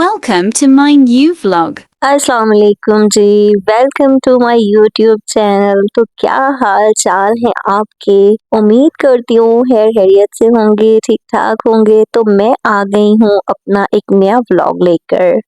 Welcome to my new vlog. अस्सलाम वालेकुम जी, welcome to my YouTube channel. तो क्या हाल चाल है आपके? उम्मीद करती हूँ खैरियत से होंगे, ठीक ठाक होंगे। तो मैं आ गई हूँ अपना एक नया व्लॉग लेकर।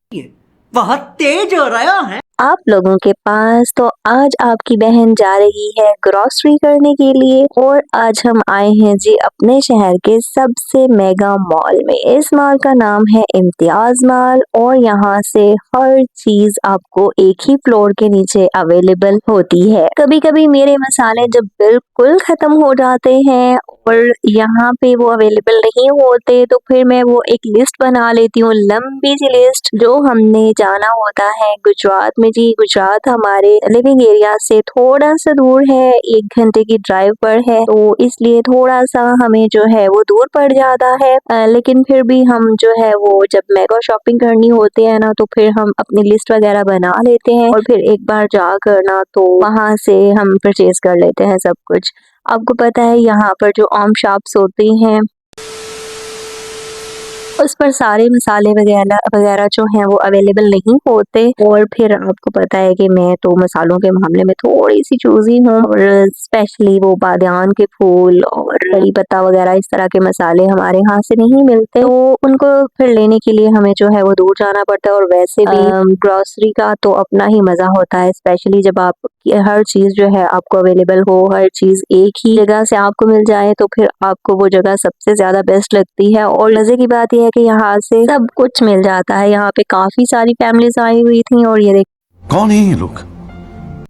बहुत तेज हो रहा है आप लोगों के पास। तो आज आपकी बहन जा रही है ग्रोसरी करने के लिए और आज हम आए हैं जी अपने शहर के सबसे मेगा मॉल में। इस मॉल का नाम है इम्तियाज मॉल और यहाँ से हर चीज आपको एक ही फ्लोर के नीचे अवेलेबल होती है। कभी कभी मेरे मसाले जब बिल्कुल खत्म हो जाते हैं और यहाँ पे वो अवेलेबल नहीं होते तो फिर मैं वो एक लिस्ट बना लेती हूँ, लंबी सी लिस्ट, जो हमने जाना होता है गुजरात में जी। गुजरात हमारे लिविंग एरिया से थोड़ा सा दूर है, 1 घंटे की ड्राइव पर है, तो इसलिए थोड़ा सा हमें जो है वो दूर पड़ जाता है। लेकिन फिर भी हम जो है वो जब मेगा शॉपिंग करनी होती है ना तो फिर हम अपनी लिस्ट वगैरह बना लेते हैं और फिर एक बार जाकर ना तो वहाँ से हम परचेज कर लेते हैं सब कुछ। आपको पता है यहाँ पर जो आम शॉप्स होती हैं उस पर सारे मसाले वगैरह वगैरह जो हैं वो अवेलेबल नहीं होते और फिर आपको पता है कि मैं तो मसालों के मामले में थोड़ी सी चूजी हूँ और स्पेशली वो बादियान के फूल और करी पत्ता वगैरह इस तरह के मसाले हमारे यहाँ से नहीं मिलते, तो उनको फिर लेने के लिए हमें जो है वो दूर जाना पड़ता है। और वैसे भी ग्रोसरी का तो अपना ही मजा होता है, स्पेशली जब आप हर चीज जो है आपको अवेलेबल हो, हर चीज एक ही जगह से आपको मिल जाए तो फिर आपको वो जगह सबसे ज्यादा बेस्ट लगती है। और मजे की बात यह है कि यहाँ से सब कुछ मिल जाता है। यहाँ पे काफी सारी फैमिलीज आई हुई थी और ये कौन है ये लोग?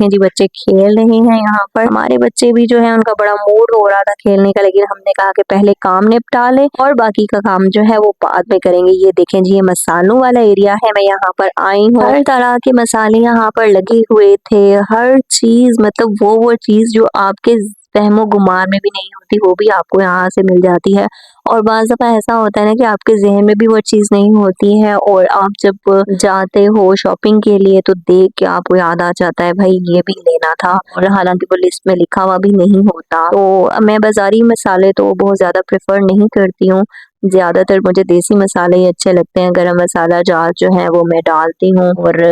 जी बच्चे खेल रहे हैं यहाँ पर। हमारे बच्चे भी जो है उनका बड़ा मूड हो रहा था खेलने का, लेकिन हमने कहा कि पहले काम निपटा ले और बाकी का काम जो है वो बाद में करेंगे। ये देखें जी, ये मसालों वाला एरिया है। मैं यहाँ पर आई हूँ, हर तरह के मसाले यहाँ पर लगे हुए थे। हर चीज मतलब वो चीज जो आपके फहमो गुमान में भी नहीं होती वो भी आपको यहाँ से मिल जाती है। और बाज़ दफा ऐसा होता है ना कि आपके जहन में भी वो चीज नहीं होती है और आप जब जाते हो शॉपिंग के लिए तो देख के आपको याद आ जाता है भाई ये भी लेना था, और हालांकि वो लिस्ट में लिखा हुआ भी नहीं होता। तो मैं बाजारी मसाले तो बहुत ज्यादा प्रेफर नहीं करती हूँ, ज्यादातर मुझे देसी मसाले ही अच्छे लगते हैं। गरम मसाला जार जो है वो मैं डालती हूँ और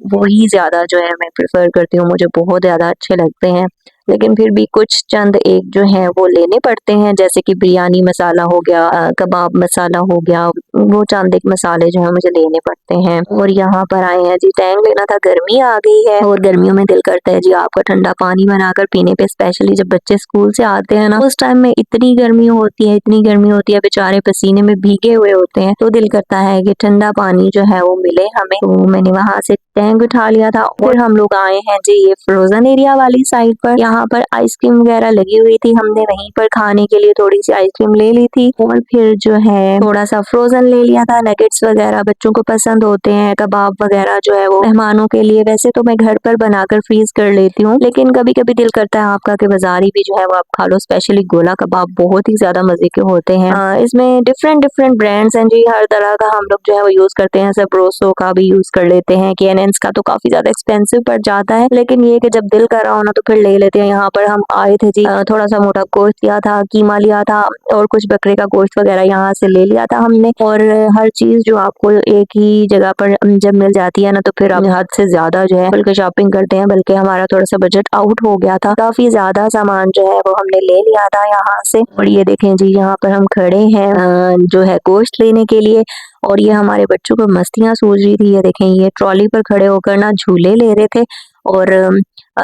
वही ज्यादा जो है मैं प्रेफर करती हूँ, मुझे बहुत ज्यादा अच्छे लगते हैं। लेकिन फिर भी कुछ चंद एक जो है वो लेने पड़ते हैं, जैसे कि बिरयानी मसाला हो गया, कबाब मसाला हो गया, वो चंद एक मसाले जो है मुझे लेने पड़ते हैं। और यहाँ पर आए हैं जी टैंग लेना था, गर्मी आ गई है और गर्मियों में दिल करता है जी आपका ठंडा पानी बनाकर पीने पे, स्पेशली जब बच्चे स्कूल से आते हैं ना उस टाइम में इतनी गर्मी होती है, इतनी गर्मी होती है, बेचारे पसीने में भीगे हुए होते हैं, तो दिल करता है कि ठंडा पानी जो है वो मिले हमें। तो मैंने वहाँ से टैंक उठा लिया था और हम लोग आए हैं जी ये फ्रोजन एरिया वाली साइड पर। यहाँ पर आइसक्रीम वगैरह लगी हुई थी, हमने वहीं पर खाने के लिए थोड़ी सी आइसक्रीम ले ली थी और फिर जो है थोड़ा सा फ्रोजन ले लिया था। नगेट्स वगैरह बच्चों को पसंद होते हैं, कबाब वगैरह जो है वो मेहमानों के लिए। वैसे तो मैं घर पर बनाकर फ्रीज कर लेती हूँ, लेकिन कभी कभी दिल करता है आपका कि बाजारी भी जो है वो आप खा लो। स्पेशली गोला कबाब बहुत ही ज्यादा मजे के होते हैं। इसमें डिफरेंट डिफरेंट ब्रांड्स हैं जी, हर तरह का हम लोग जो है वो यूज करते हैं। सब ब्रोसो का भी यूज कर लेते हैं, केएनएन का तो काफी ज्यादा एक्सपेंसिव पड़ जाता है, लेकिन ये कि जब दिल कर रहा हो ना तो फिर ले लेते हैं। यहाँ पर हम आए थे जी, थोड़ा सा मोटा गोश्त लिया था, कीमा लिया था और कुछ बकरे का गोश्त वगैरह यहाँ से ले लिया था हमने। और हर चीज जो आपको एक ही जगह पर जब मिल जाती है ना तो फिर आप हद से ज्यादा जो है बल्कि शॉपिंग करते हैं, बल्कि हमारा थोड़ा सा बजट आउट हो गया था, काफी ज्यादा सामान जो है वो हमने ले लिया था यहाँ से। और ये देखें जी यहाँ पर हम खड़े हैं जो है गोश्त लेने के लिए, और ये हमारे बच्चों को मस्तियां सूझ रही थी। ये देखें ये ट्रॉली पर खड़े होकर ना झूले ले रहे थे और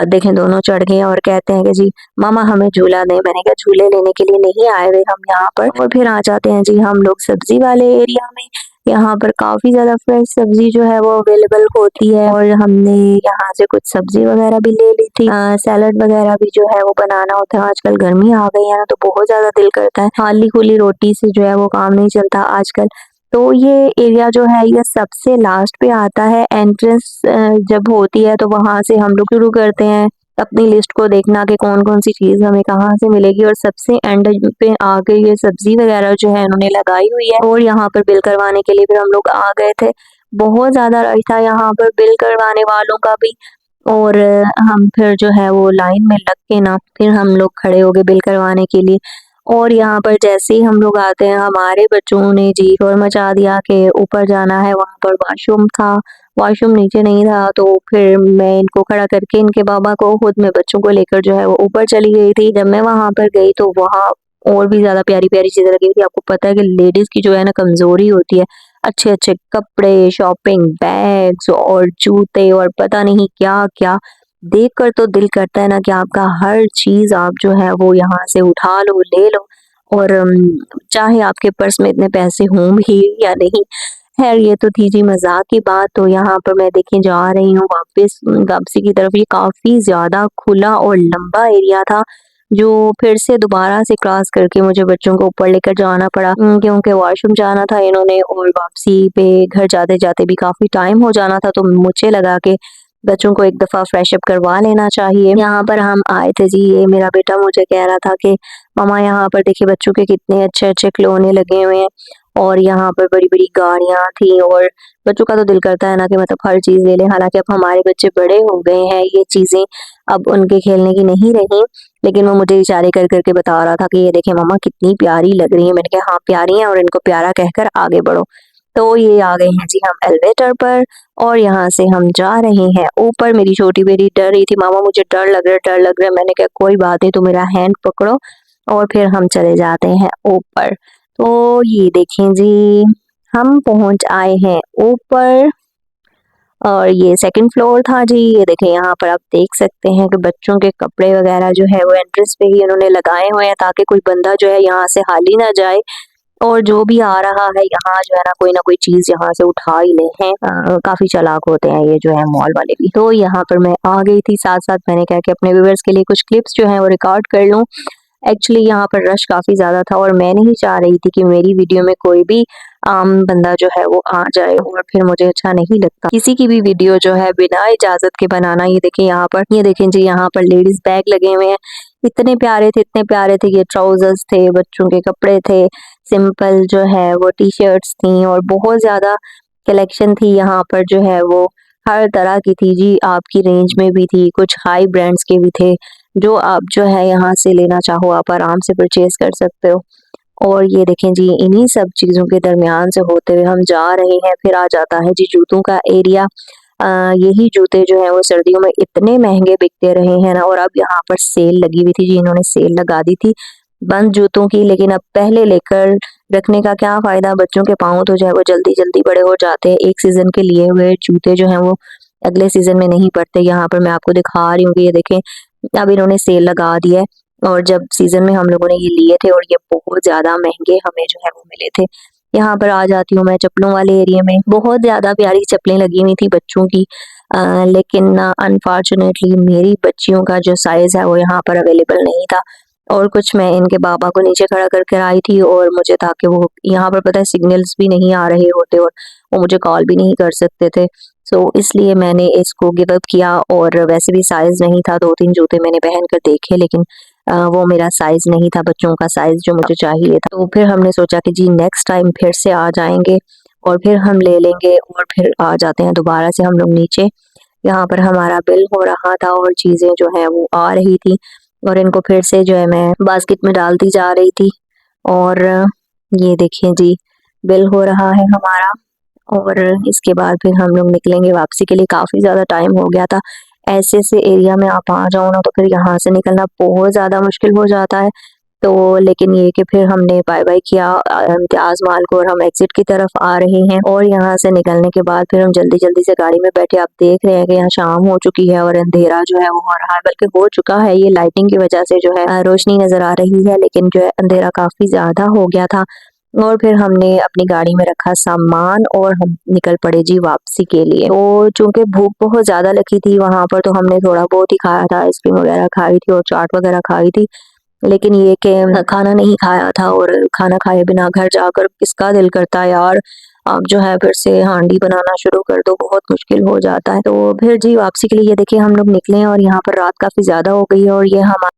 देखें दोनों चढ़ गए और कहते हैं कि जी मामा हमें झूला दें। मैंने कहा झूले लेने के लिए नहीं आए हुए हम यहाँ पर। और फिर आ जाते हैं जी हम लोग सब्जी वाले एरिया में। यहाँ पर काफी ज्यादा फ्रेश सब्जी जो है वो अवेलेबल होती है और हमने यहाँ से कुछ सब्जी वगैरह भी ले ली थी। सैलड वगैरह भी जो है वो बनाना होता है, आजकल गर्मी आ गई है ना तो बहुत ज्यादा दिल करता है, खाली खुली रोटी से जो है वो काम नहीं चलता आजकल। तो ये एरिया जो है ये सबसे लास्ट पे आता है। एंट्रेंस जब होती है तो वहां से हम लोग शुरू करते हैं अपनी लिस्ट को देखना कि कौन कौन सी चीज हमें कहाँ से मिलेगी, और सबसे एंड पे आके ये सब्जी वगैरह जो है इन्होंने लगाई हुई है। और यहाँ पर बिल करवाने के लिए फिर हम लोग आ गए थे, बहुत ज्यादा रश था यहाँ पर बिल करवाने वालों का भी। और हम फिर जो है वो लाइन में लग के ना फिर हम लोग खड़े हो गए बिल करवाने के लिए। और यहाँ पर जैसे ही हम लोग आते हैं हमारे बच्चों ने जी शोर मचा दिया कि ऊपर जाना है, वहाँ पर वॉशरूम था। वॉशरूम नीचे नहीं था, तो फिर मैं इनको खड़ा करके इनके बाबा को खुद में बच्चों को लेकर जो है वो ऊपर चली गई थी। जब मैं वहाँ पर गई तो वहाँ और भी ज़्यादा प्यारी-प्यारी चीज़ें लगी थी। आपको पता है कि लेडीज़ की जो है ना कमज़ोरी होती है, अच्छे-अच्छे कपड़े, शॉपिंग बैग्स और जूते और पता नहीं क्या-क्या, देखकर तो दिल करता है ना कि आपका हर चीज़ आप जो है वो यहाँ से उठा लो, ले लो और चाहे आपके पर्स में इतने पैसे हों भी या नहीं। खैर ये तो थी जी मज़ाक की बात। तो यहाँ पर मैं देखिए जा रही हूँ वापस वापसी की तरफ। ये काफ़ी ज़्यादा खुला और लंबा एरिया था, जो फिर से दोबारा से क्रॉस करके मुझे बच्चों को ऊपर लेकर जाना पड़ा, क्योंकि वॉशरूम जाना था इन्होंने और वापसी पे घर जाते-जाते भी काफ़ी टाइम हो जाना था, तो मुझे लगा कि बच्चों को एक दफ़ा फ्रेश अप करवा लेना चाहिए। यहाँ पर हम आए थे जी, ये मेरा बेटा मुझे कह रहा था कि मम्मा यहाँ पर देखिए बच्चों के कितने अच्छे-अच्छे खिलौने लगे हुए हैं और यहाँ पर बड़ी-बड़ी गाड़ियाँ थी और बच्चों का तो दिल करता है ना कि मतलब हर चीज़ ले लें। हालाँकि अब हमारे बच्चे बड़े हो गए हैं, ये चीज़ें अब उनके खेलने की नहीं रहीं, लेकिन वो मुझे इशारे कर के बता रहा था कि ये देखिए मम्मा कितनी प्यारी लग रही है। मैंने कहा हाँ प्यारी हैं और इनको प्यारा कहकर आगे बढ़ो। तो ये आ गए हैं जी हम एलिवेटर पर और यहाँ से हम जा रहे हैं ऊपर। मेरी छोटी बेटी डर रही थी, मामा मुझे डर लग रहा है, डर लग रहा है। मैंने कहा कोई बात नहीं, तुम मेरा हैंड पकड़ो और फिर हम चले जाते हैं ऊपर। तो ये देखें जी, हम पहुँच आए हैं ऊपर और ये सेकंड फ्लोर था जी। ये देखें यहाँ पर आप देख सकते हैं कि बच्चों के कपड़े वगैरह जो है वो एंट्रेंस पे ही उन्होंने लगाए हुए हैं, ताकि कोई बंदा जो है यहाँ से हाली ना जाए और जो भी आ रहा है यहाँ जो है ना कोई चीज यहाँ से उठा ही ले हैं। काफी चालाक होते हैं ये जो है मॉल वाले भी। तो यहाँ पर मैं आ गई थी, साथ साथ मैंने कहा कि अपने व्यूअर्स के लिए कुछ क्लिप्स जो है वो रिकॉर्ड कर लूँ। एक्चुअली यहाँ पर रश काफ़ी ज़्यादा था और मैं नहीं चाह रही थी कि मेरी वीडियो में कोई भी आम बंदा जो है वो आ जाए और फिर मुझे अच्छा नहीं लगता किसी की भी वीडियो जो है बिना इजाज़त के बनाना। ये देखें यहाँ पर, ये देखें जी यहाँ पर लेडीज़ बैग लगे हुए हैं, इतने प्यारे थे इतने प्यारे थे। ये ट्राउजर्स थे, बच्चों के कपड़े थे, सिंपल जो है वो टी शर्ट्स थी और बहुत ज़्यादा कलेक्शन थी यहाँ पर जो है वो हर तरह की थी जी। आपकी रेंज में भी थी, कुछ हाई ब्रांड्स के भी थे, जो आप जो है यहाँ से लेना चाहो आप आराम से परचेज कर सकते हो। और ये देखें जी, इन्हीं सब चीज़ों के दरमियान से होते हुए हम जा रहे हैं। फिर आ जाता है जी जूतों का एरिया। यही जूते जो हैं वो सर्दियों में इतने महंगे बिकते रहे हैं ना, और अब यहाँ पर सेल लगी हुई थी जी, इन्होंने सेल लगा दी थी बंद जूतों की। लेकिन अब पहले लेकर रखने का क्या फ़ायदा, बच्चों के पाँव तो जो है वो जल्दी-जल्दी बड़े हो जाते हैं। एक सीज़न के लिए हुए जूते जो हैं वो अगले सीज़न में नहीं पड़ते। यहाँ पर मैं आपको दिखा रही हूँ कि ये देखें अब इन्होंने सेल लगा दी है और जब सीज़न में हम लोगों ने ये लिए थे और ये बहुत ज़्यादा महंगे हमें जो है वो मिले थे। यहाँ पर आ जाती हूँ मैं चप्पलों वाले एरिया में। बहुत ज़्यादा प्यारी चप्पलें लगी हुई थी बच्चों की, लेकिन अनफॉर्चुनेटली मेरी बच्चियों का जो साइज़ है वो यहाँ पर अवेलेबल नहीं था। और कुछ मैं इनके बाबा को नीचे खड़ा करके आई थी और मुझे था कि वो यहाँ पर पता है सिग्नल्स भी नहीं आ रहे होते और वो मुझे कॉल भी नहीं कर सकते थे। सो इसलिए मैंने इसको गिव अप किया और वैसे भी साइज़ नहीं था। 2-3 जूते मैंने पहन कर देखे, लेकिन वो मेरा साइज़ नहीं था, बच्चों का साइज़ जो मुझे चाहिए था। तो फिर हमने सोचा कि जी नेक्स्ट टाइम फिर से आ जाएंगे और फिर हम ले लेंगे और फिर आ जाते हैं दोबारा से हम लोग नीचे। यहाँ पर हमारा बिल हो रहा था और चीज़ें जो हैं वो आ रही थी और इनको फिर से जो है मैं बास्केट में डालती जा रही थी। और ये देखिए जी बिल हो रहा है हमारा और इसके बाद फिर हम लोग निकलेंगे वापसी के लिए। काफ़ी ज़्यादा टाइम हो गया था। ऐसे एरिया में आप आ जाओ ना तो फिर यहाँ से निकलना बहुत ज़्यादा मुश्किल हो जाता है। तो लेकिन ये कि फिर हमने बाय बाय किया इम्तियाज़ मॉल को और हम एग्जिट की तरफ आ रहे हैं। और यहाँ से निकलने के बाद फिर हम जल्दी जल्दी से गाड़ी में बैठे। आप देख रहे हैं कि यहाँ शाम हो चुकी है और अंधेरा जो है वो हो रहा है, बल्कि हो चुका है। ये लाइटिंग की वजह से जो है रोशनी नज़र आ रही है, लेकिन जो है अंधेरा काफ़ी ज़्यादा हो गया था। और फिर हमने अपनी गाड़ी में रखा सामान और हम निकल पड़े जी वापसी के लिए। तो चूंकि भूख बहुत ज़्यादा लगी थी वहाँ पर, तो हमने थोड़ा बहुत ही खाया था, आइसक्रीम वगैरह खाई थी और चाट वगैरह खाई थी। लेकिन ये कि खाना नहीं खाया था और खाना खाए बिना घर जाकर किसका दिल करता है यार। आप जो है फिर से हांडी बनाना शुरू कर दो, बहुत मुश्किल हो जाता है। तो फिर जी वापसी के लिए ये देखिए हम लोग निकले और यहाँ पर रात काफ़ी ज़्यादा हो गई है और ये हम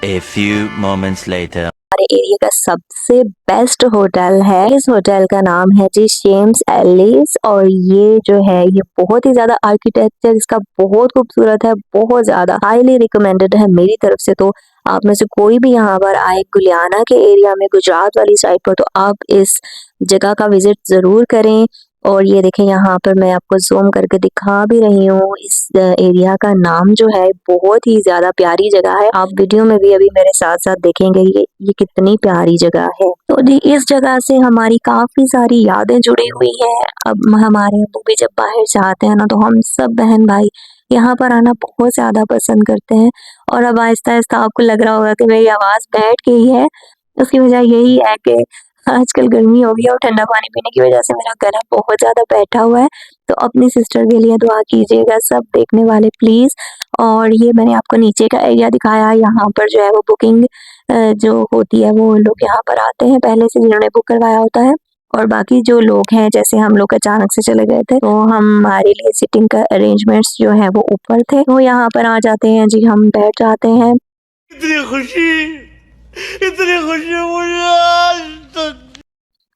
A few moments later. हमारे एरिया का सबसे बेस्ट होटल है। इस होटल का नाम है जी शेम्स एलिस और ये जो है ये बहुत ही ज्यादा आर्किटेक्चर इसका बहुत खूबसूरत है, बहुत ज्यादा हाईली रिकमेंडेड है मेरी तरफ से। तो आप में से कोई भी यहाँ पर आए गुलियाना के एरिया में गुजरात वाली साइड पर तो आप इस जगह का विजिट जरूर करें। और ये देखें यहाँ पर मैं आपको जूम करके दिखा भी रही हूँ। इस एरिया का नाम जो है बहुत ही ज्यादा प्यारी जगह है। आप वीडियो में भी अभी मेरे साथ साथ देखेंगे ये कितनी प्यारी जगह है। तो जी इस जगह से हमारी काफी सारी यादें जुड़ी हुई है। अब हमारे अब्बू भी जब बाहर जाते हैं ना तो हम सब बहन भाई यहाँ पर आना बहुत ज्यादा पसंद करते हैं। और अब आहिस्ता आहिस्ता आपको लग रहा होगा कि मेरी आवाज बैठ गई है, उसकी वजह यही है कि आजकल गर्मी हो गई है और ठंडा पानी पीने की वजह से मेरा गला बहुत ज्यादा बैठा हुआ है। तो अपनी सिस्टर के लिए दुआ कीजिएगा सब देखने वाले प्लीज। और ये मैंने आपको नीचे का एरिया दिखाया, यहाँ पर जो है वो बुकिंग जो होती है वो लोग यहाँ पर आते हैं पहले से जिन्होंने बुक करवाया होता है। और बाकी जो लोग हैं जैसे हम लोग अचानक से चले गए थे तो हमारे लिए सिटिंग का अरेंजमेंट्स जो है वो ऊपर थे, वो यहाँ पर आ जाते हैं जी, हम बैठ जाते हैं। इतनी खुशी मुझे आज तक।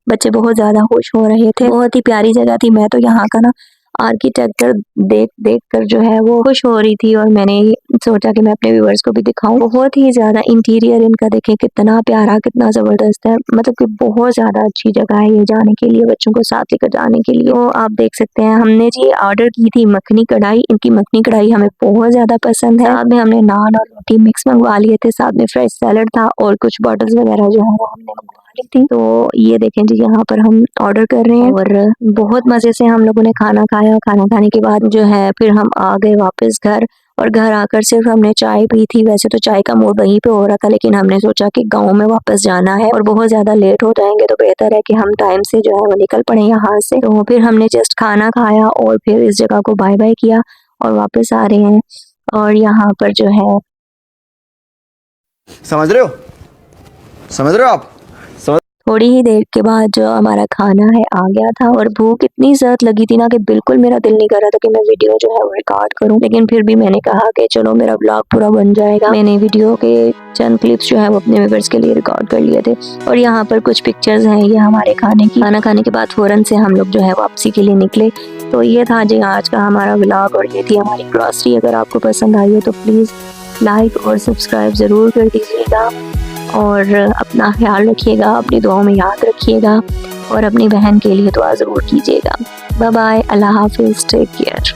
बच्चे बहुत ज्यादा खुश हो रहे थे, बहुत ही प्यारी जगह थी। मैं तो यहाँ का ना आर्किटेक्चर देख देख कर जो है वो खुश हो रही थी और मैंने सोचा कि मैं अपने व्यूअर्स को भी दिखाऊं। बहुत ही ज्यादा इंटीरियर इनका देखें कितना प्यारा कितना जबरदस्त है, मतलब कि बहुत ज्यादा अच्छी जगह है ये जाने के लिए, बच्चों को साथ लेकर जाने के लिए। तो आप देख सकते हैं हमने जी ऑर्डर की थी मखनी कढ़ाई, इनकी मखनी कढ़ाई हमें बहुत ज्यादा पसंद है। साथ में हमने नान और रोटी मिक्स मंगवा लिए थे, साथ में फ्रेश सैलड था और कुछ बॉटल्स वगैरह जो है वो हमने मंगवा ली थी। तो ये देखें जी यहाँ पर हम ऑर्डर कर रहे हैं और बहुत मजे से हम लोगों ने खाना खाया। खाना खाने के बाद जो है फिर हम आ गए वापस घर और घर आकर सिर्फ हमने चाय पी थी। वैसे तो चाय का मूड वहीं पे हो रहा था लेकिन हमने सोचा कि गांव में वापस जाना है और बहुत ज्यादा लेट हो जाएंगे तो बेहतर है कि हम टाइम से जो है वो निकल पड़े यहाँ से। तो फिर हमने जस्ट खाना खाया और फिर इस जगह को बाय बाय किया और वापस आ रहे हैं। और यहाँ पर जो है समझ रहे हो आप? थोड़ी ही देर के बाद जो हमारा खाना है आ गया था और भूख इतनी ज्यादा लगी थी ना कि बिल्कुल मेरा दिल नहीं कर रहा था कि मैं वीडियो जो है वो रिकॉर्ड करूं, लेकिन फिर भी मैंने कहा कि चलो मेरा ब्लॉग पूरा बन जाएगा। मैंने वीडियो के चंद क्लिप्स जो है वो अपने व्यूअर्स के लिए रिकॉर्ड कर लिए थे। और यहाँ पर कुछ पिक्चर्स हैं ये हमारे खाने की। खाना खाने के बाद फौरन से हम लोग जो है वापसी के लिए निकले। तो ये था जी आज का हमारा व्लॉग और ये थी हमारी ग्रॉसरी। अगर आपको पसंद आई हो तो प्लीज लाइक और सब्सक्राइब जरूर कर दीजिएगा और अपना ख्याल रखिएगा, अपनी दुआओं में याद रखिएगा और अपनी बहन के लिए दुआ जरूर कीजिएगा। बाय बाय, अल्लाह हाफिज, टेक केयर।